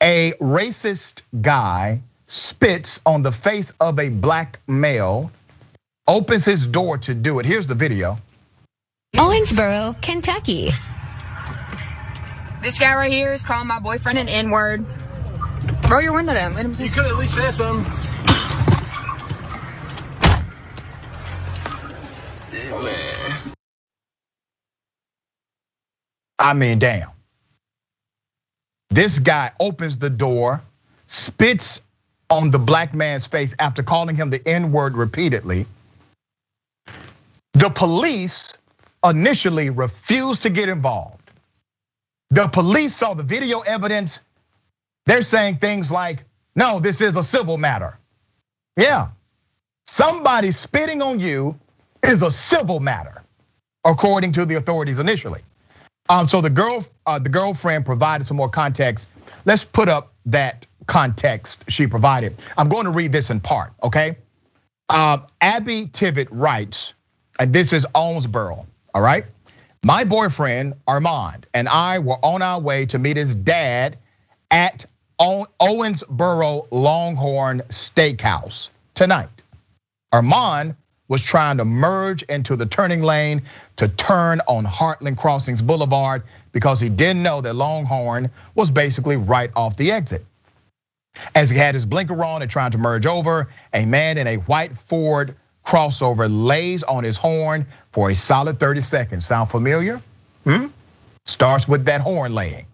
A racist guy spits on the face of a black male, opens his door to do it. Here's the video. Owensboro, Kentucky. This guy right here is calling my boyfriend an N-word. Roll your window down, let him see. You could at least say something. Yeah, man. I mean, damn. This guy opens the door, spits on the black man's face after calling him the N-word repeatedly. The police initially refused to get involved. The police saw the video evidence. They're saying things like, no, this is a civil matter. Yeah, somebody spitting on you is a civil matter, according to the authorities initially. So the girlfriend provided some more context. Let's put up that context she provided. I'm going to read this in part, okay? Abby Tibbett writes, and this is Owensboro, all right? My boyfriend, Armand, and I were on our way to meet his dad at Owensboro Longhorn Steakhouse tonight. Armand was trying to merge into the turning lane to turn on Heartland Crossings Boulevard because he didn't know that Longhorn was basically right off the exit. As he had his blinker on and trying to merge over, a man in a white Ford crossover lays on his horn for a solid 30 seconds. Sound familiar? Starts with that horn laying.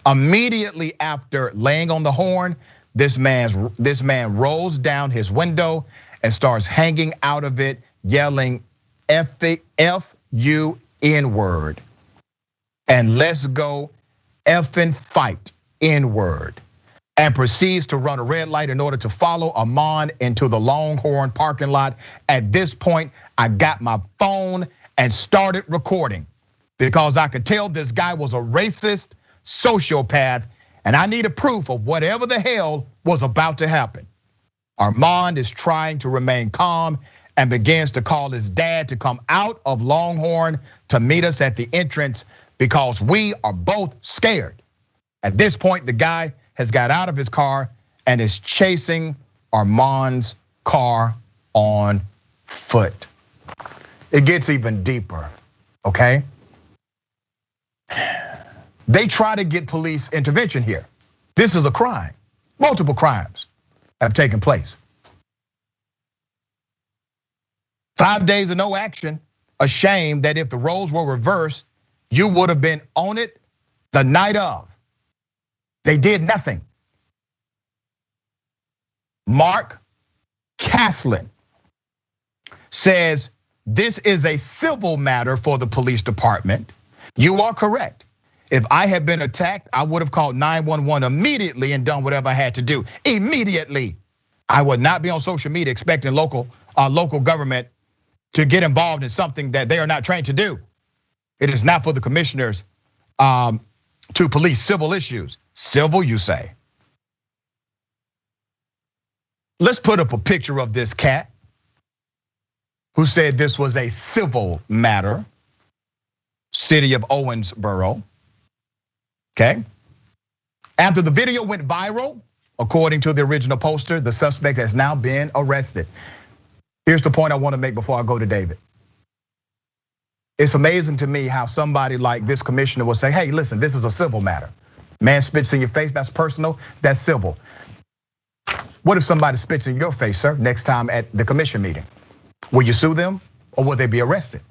Immediately after laying on the horn, this man rolls down his window and starts hanging out of it, yelling F-U N-word. And let's go effing fight N-word. And proceeds to run a red light in order to follow Armand into the Longhorn parking lot. At this point, I got my phone and started recording because I could tell this guy was a racist sociopath, and I needed proof of whatever the hell was about to happen. Armand is trying to remain calm and begins to call his dad to come out of Longhorn to meet us at the entrance because we are both scared. At this point, the guy has got out of his car and is chasing Armand's car on foot. It gets even deeper, okay? They try to get police intervention here. This is a crime. Multiple crimes have taken place. 5 days of no action. A shame that if the roles were reversed, you would have been on it the night of. They did nothing. Mark Caslin says this is a civil matter for the police department. You are correct. If I had been attacked, I would have called 911 immediately and done whatever I had to do. Immediately. I would not be on social media expecting local government to get involved in something that they are not trained to do. It is not for the commissioners to police civil issues. Civil, you say. Let's put up a picture of this cat who said this was a civil matter. City of Owensboro. Okay. After the video went viral, according to the original poster, the suspect has now been arrested. Here's the point I want to make before I go to David. It's amazing to me how somebody like this commissioner will say, hey, listen, this is a civil matter. Man spits in your face, that's personal, that's civil. What if somebody spits in your face, sir, next time at the commission meeting? Will you sue them or will they be arrested?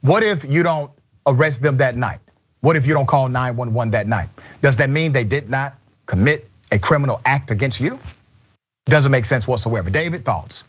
What if you don't arrest them that night? What if you don't call 911 that night? Does that mean they did not commit a criminal act against you? Doesn't make sense whatsoever. David, thoughts?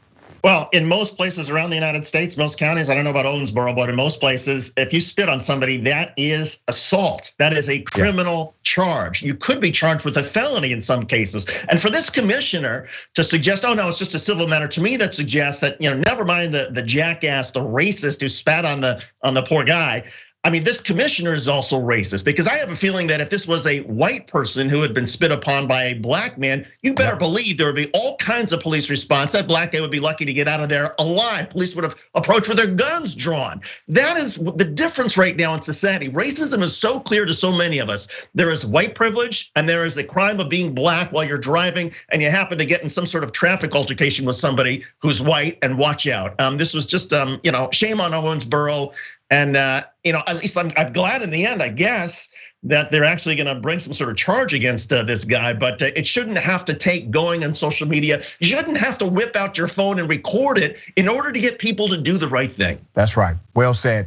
Well, in most places around the United States, most counties, I don't know about Owensboro, but in most places, if you spit on somebody, that is assault. That is a criminal charge. You could be charged with a felony in some cases. And for this commissioner to suggest, oh no, it's just a civil matter, to me that suggests that, never mind the jackass, the racist who spat on the poor guy. I mean, this commissioner is also racist, because I have a feeling that if this was a white person who had been spit upon by a black man, you better believe there would be all kinds of police response. That black guy would be lucky to get out of there alive. Police would have approached with their guns drawn. That is the difference right now in society. Racism is so clear to so many of us. There is white privilege and there is the crime of being black while you're driving and you happen to get in some sort of traffic altercation with somebody who's white, and watch out. This was just, shame on Owensboro. And at least I'm glad in the end, I guess, that they're actually going to bring some sort of charge against this guy. But it shouldn't have to take going on social media. You shouldn't have to whip out your phone and record it in order to get people to do the right thing. That's right. Well said.